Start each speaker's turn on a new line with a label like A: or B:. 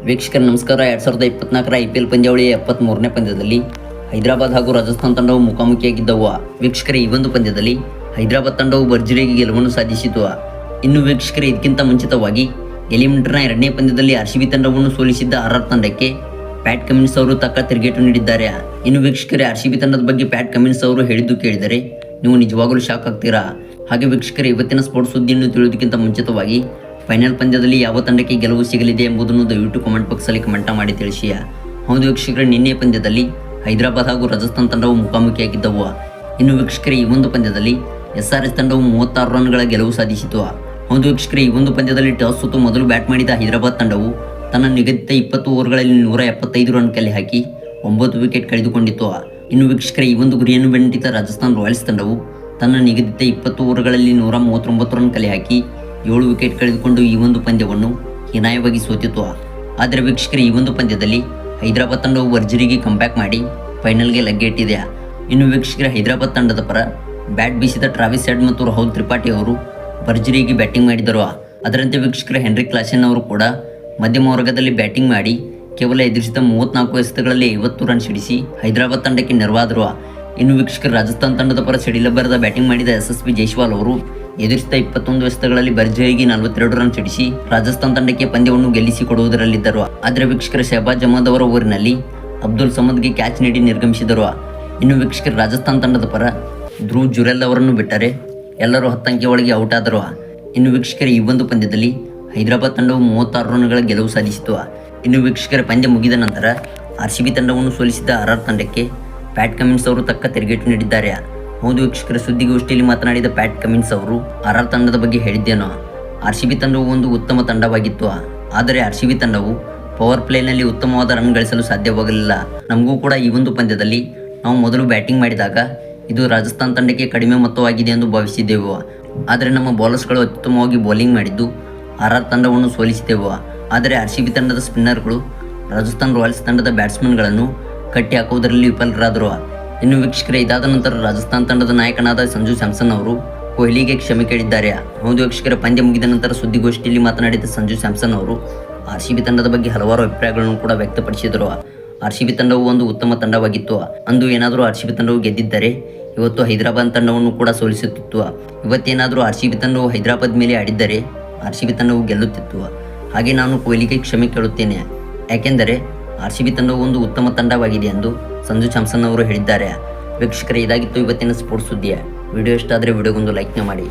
A: ವೀಕ್ಷಕರ ನಮಸ್ಕಾರ. 2024ರ IPL ಪಂದ್ಯಾವಳಿಯ 73ನೇ ಪಂದ್ಯದಲ್ಲಿ ಹೈದರಾಬಾದ್ ಹಾಗೂ ರಾಜಸ್ಥಾನ್ ತಂಡವು ಮುಖಾಮುಖಿಯಾಗಿದ್ದವು. ವೀಕ್ಷಕರ ಈ ಒಂದು ಪಂದ್ಯದಲ್ಲಿ ಹೈದರಾಬಾದ್ ತಂಡವು ಭರ್ಜರಿಯಾಗಿ ಗೆಲುವನ್ನು ಸಾಧಿಸಿತು. ಇನ್ನು ವೀಕ್ಷಕರ ಇದಕ್ಕಿಂತ ಮುಂಚಿತವಾಗಿ ಎಲಿಮಿನೇಟರ್ನ 2ನೇ ಪಂದ್ಯದಲ್ಲಿ RCB ತಂಡವನ್ನು ಸೋಲಿಸಿದ್ದ RR ತಂಡಕ್ಕೆ ಪ್ಯಾಟ್ ಕಮಿನ್ಸ್ ಅವರು ತಕ್ಕ ತಿರುಗೇಟು ನೀಡಿದ್ದಾರೆ. ಇನ್ನು ವೀಕ್ಷಕರೇ, RCB ತಂಡದ ಬಗ್ಗೆ ಪ್ಯಾಟ್ ಕಮಿನ್ಸ್ ಅವರು ಹೇಳಿದ್ದು ಕೇಳಿದರೆ ನೀವು ನಿಜವಾಗಲೂ ಶಾಕ್ ಆಗ್ತೀರಾ. ಹಾಗೆ ವೀಕ್ಷಕರೇ, ಇವತ್ತಿನ ಸ್ಪೋರ್ಟ್ಸ್ ಸುದ್ದಿಯನ್ನು ತಿಳಿಯೋದಕ್ಕಿಂತ ಮುಂಚಿತವಾಗಿ ಫೈನಲ್ ಪಂದ್ಯದಲ್ಲಿ ಯಾವ ತಂಡಕ್ಕೆ ಗೆಲುವು ಸಿಗಲಿದೆ ಎಂಬುದನ್ನು ದಯವಿಟ್ಟು ಕಮೆಂಟ್ ಬಾಕ್ಸಲ್ಲಿ ಕಮೆಂಟ್ ಮಾಡಿ ತಿಳಿಸಿ. ಹೌದು ವೀಕ್ಷಕರೇ, ನಿನ್ನೆ ಪಂದ್ಯದಲ್ಲಿ ಹೈದರಾಬಾದ್ ಹಾಗೂ ರಾಜಸ್ಥಾನ್ ತಂಡವು ಮುಖಾಮುಖಿಯಾಗಿದ್ದವು. ಇನ್ನು ವೀಕ್ಷಕರೇ, ಈ ಒಂದು ಪಂದ್ಯದಲ್ಲಿ SRH ತಂಡವು 36 ರನ್ಗಳ ಗೆಲುವು ಸಾಧಿಸಿತು. ಹೌದು ವೀಕ್ಷಕರೇ, ಈ ಒಂದು ಪಂದ್ಯದಲ್ಲಿ ಟಾಸ್ ಸೋತು ಮೊದಲು ಬ್ಯಾಟ್ ಮಾಡಿದ ಹೈದರಾಬಾದ್ ತಂಡವು ತನ್ನ ನಿಗದಿತ 20 ಓವರ್ಗಳಲ್ಲಿ 175 ರನ್ ಕಲೆ ಹಾಕಿ 9 ವಿಕೆಟ್ ಕಳೆದುಕೊಂಡಿತ್ತು. ಇನ್ನು ವೀಕ್ಷಕರೇ, ಈ ಒಂದು ಗುರಿಯನ್ನು ಬೆನ್ನಟ್ಟಿದ ರಾಜಸ್ಥಾನ್ ರಾಯಲ್ಸ್ ತಂಡವು ತನ್ನ ನಿಗದಿತ 20 ಓವರ್ಗಳಲ್ಲಿ 139 ರನ್ ಕಲೆ ಹಾಕಿ 7 ವಿಕೆಟ್ ಕಳೆದುಕೊಂಡು ಈ ಒಂದು ಪಂದ್ಯವನ್ನು ಹೀನಾಯವಾಗಿ ಸೋತಿತು. ಆದರೆ ವೀಕ್ಷಕರೇ, ಈ ಒಂದು ಪಂದ್ಯದಲ್ಲಿ ಹೈದರಾಬಾದ್ ತಂಡವು ಭರ್ಜರಿಗೆ ಕಂಬ್ಯಾಕ್ ಮಾಡಿ ಫೈನಲ್ಗೆ ಲಗ್ಗೆ ಇಟ್ಟಿದೆ. ಇನ್ನು ವೀಕ್ಷಕರೇ, ಹೈದರಾಬಾದ್ ತಂಡದ ಪರ ಬ್ಯಾಟ್ ಬೀಸಿದ ಟ್ರಾವಿಸ್ ಹೆಡ್ ಮತ್ತು ರಾಹುಲ್ ತ್ರಿಪಾಠಿ ಅವರು ಭರ್ಜರಿಯಾಗಿ ಬ್ಯಾಟಿಂಗ್ ಮಾಡಿದರು. ಅದರಂತೆ ವೀಕ್ಷಕರೇ, ಹೆನ್ರಿ ಕ್ಲಾಸೆನ್ ಅವರು ಕೂಡ ಮಧ್ಯಮ ವರ್ಗದಲ್ಲಿ ಬ್ಯಾಟಿಂಗ್ ಮಾಡಿ ಕೇವಲ ಎದುರಿಸಿದ 34 ಎಸೆತಗಳಲ್ಲಿ 50 ರನ್ ಸಿಡಿಸಿ ಹೈದರಾಬಾದ್ ತಂಡಕ್ಕೆ ನೆರವಾದರು. ಇನ್ನು ವೀಕ್ಷಕರು, ರಾಜಸ್ಥಾನ್ ತಂಡದ ಪರ ಸಿಡಿಲಬ್ಬರದ ಬ್ಯಾಟಿಂಗ್ ಮಾಡಿದ SSB ಜೈಸ್ವಾಲ್ ಅವರು ಎದುರಿಸಿದ 21 ಎಸೆತಗಳಲ್ಲಿ ಭರ್ಜರಿಯಾಗಿ 42 ರನ್ ಸಿಡಿಸಿ ರಾಜಸ್ಥಾನ್ ತಂಡಕ್ಕೆ ಪಂದ್ಯವನ್ನು ಗೆಲ್ಲಿಸಿಕೊಡುವುದರಲ್ಲಿದ್ದರು. ಆದರೆ ವೀಕ್ಷಕರ, ಶಹಬಾಜ್ ಅಹಮದ್ ಅವರ ಓವರಿನಲ್ಲಿ ಅಬ್ದುಲ್ ಸಮದ್ಗೆ ಕ್ಯಾಚ್ ನೀಡಿ ನಿರ್ಗಮಿಸಿದರು. ಇನ್ನು ವೀಕ್ಷಕರು, ರಾಜಸ್ಥಾನ್ ತಂಡದ ಪರ ಧ್ರುವ್ ಜುರೆಲ್ ಅವರನ್ನು ಬಿಟ್ಟರೆ ಎಲ್ಲರೂ 10 ಅಂಕೆ ಒಳಗೆ ಔಟ್ ಆದರು. ಇನ್ನು ವೀಕ್ಷಕರೇ, ಈ ಒಂದು ಪಂದ್ಯದಲ್ಲಿ ಹೈದರಾಬಾದ್ ತಂಡವು 36 ರನ್ಗಳ ಗೆಲುವು ಸಾಧಿಸಿತು. ಇನ್ನು ವೀಕ್ಷಕರ, ಪಂದ್ಯ ಮುಗಿದ ನಂತರ RCB ತಂಡವನ್ನು ಸೋಲಿಸಿದ RR ತಂಡಕ್ಕೆ ಪ್ಯಾಟ್ ಕಮಿನ್ಸ್ ಅವರು ತಕ್ಕ ತಿರುಗೇಟು ನೀಡಿದ್ದಾರೆ. ಹೌದು ವೀಕ್ಷಕರ, ಸುದ್ದಿಗೋಷ್ಠಿಯಲ್ಲಿ ಮಾತನಾಡಿದ ಪ್ಯಾಟ್ ಕಮಿನ್ಸ್ ಅವರು RR ತಂಡದ ಬಗ್ಗೆ ಹೇಳಿದ್ದೇನೋ, RCB ತಂಡವು ಒಂದು ಉತ್ತಮ ತಂಡವಾಗಿತ್ತು. ಆದರೆ RCB ತಂಡವು ಪವರ್ ಪ್ಲೇನಲ್ಲಿ ಉತ್ತಮವಾದ ರನ್ ಗಳಿಸಲು ಸಾಧ್ಯವಾಗಲಿಲ್ಲ. ನಮಗೂ ಕೂಡ ಈ ಒಂದು ಪಂದ್ಯದಲ್ಲಿ ನಾವು ಮೊದಲು ಬ್ಯಾಟಿಂಗ್ ಮಾಡಿದಾಗ ಇದು ರಾಜಸ್ಥಾನ್ ತಂಡಕ್ಕೆ ಕಡಿಮೆ ಮೊತ್ತವಾಗಿದೆ ಎಂದು ಭಾವಿಸಿದ್ದೆವು. ಆದರೆ ನಮ್ಮ ಬೌಲರ್ಸ್ಗಳು ಅತ್ಯುತ್ತಮವಾಗಿ ಬೌಲಿಂಗ್ ಮಾಡಿದ್ದು RR ತಂಡವನ್ನು ಸೋಲಿಸಿದೆವು. ಆದರೆ RCB ತಂಡದ ಸ್ಪಿನ್ನರ್ಗಳು ರಾಜಸ್ಥಾನ್ ರಾಯಲ್ಸ್ ತಂಡದ ಬ್ಯಾಟ್ಸ್ಮನ್ಗಳನ್ನು ಕಟ್ಟಿ ಹಾಕುವುದರಲ್ಲಿ ವಿಫಲರಾದರು. ಇನ್ನು ವೀಕ್ಷಕರೇ, ಇದಾದ ನಂತರ ರಾಜಸ್ಥಾನ್ ತಂಡದ ನಾಯಕನಾದ ಸಂಜು ಸ್ಯಾಮ್ಸನ್ ಅವರು ಕೊಹ್ಲಿಗೆ ಕ್ಷಮೆ ಕೇಳಿದ್ದಾರೆ. ಹೌದು ವೀಕ್ಷಕರೇ, ಪಂದ್ಯ ಮುಗಿದ ನಂತರ ಸುದ್ದಿಗೋಷ್ಠಿಯಲ್ಲಿ ಮಾತನಾಡಿದ ಸಂಜು ಸ್ಯಾಮ್ಸನ್ ಅವರು RCB ತಂಡದ ಬಗ್ಗೆ ಹಲವಾರು ಅಭಿಪ್ರಾಯಗಳನ್ನು ಕೂಡ ವ್ಯಕ್ತಪಡಿಸಿದರು. RCB ತಂಡವು ಒಂದು ಉತ್ತಮ ತಂಡವಾಗಿತ್ತು. ಅಂದು ಏನಾದರೂ RCB ತಂಡವು ಗೆದ್ದಿದ್ದರೆ ಇವತ್ತು ಹೈದರಾಬಾದ್ ತಂಡವನ್ನು ಕೂಡ ಸೋಲಿಸುತ್ತಿತ್ತು. ಇವತ್ತೇನಾದರೂ RCB ತಂಡವು ಹೈದರಾಬಾದ್ ಮೇಲೆ ಆಡಿದ್ದರೆ RCB ತಂಡವು ಗೆಲ್ಲುತ್ತಿತ್ತು. ಹಾಗೆ ನಾನು ಕೊಹ್ಲಿಗೆ ಕ್ಷಮೆ ಕೇಳುತ್ತೇನೆ, ಯಾಕೆಂದರೆ RCB ತಂಡವು ಒಂದು ಉತ್ತಮ ತಂಡವಾಗಿದೆ ಎಂದು ಸಂಜು ಸ್ಯಾಮ್ಸನ್ ಅವರು ಹೇಳಿದ್ದಾರೆ. ವೀಕ್ಷಕರೇ, ಇದಾಗಿತ್ತು ಇವತ್ತಿನ ಸ್ಪೋರ್ಟ್ಸ್ ಸುದ್ದಿಯ ವಿಡಿಯೋ. ಇಷ್ಟ ಆದರೆ ವಿಡಿಯೋಗೊಂದು ಲೈಕ್ನ ಮಾಡಿ.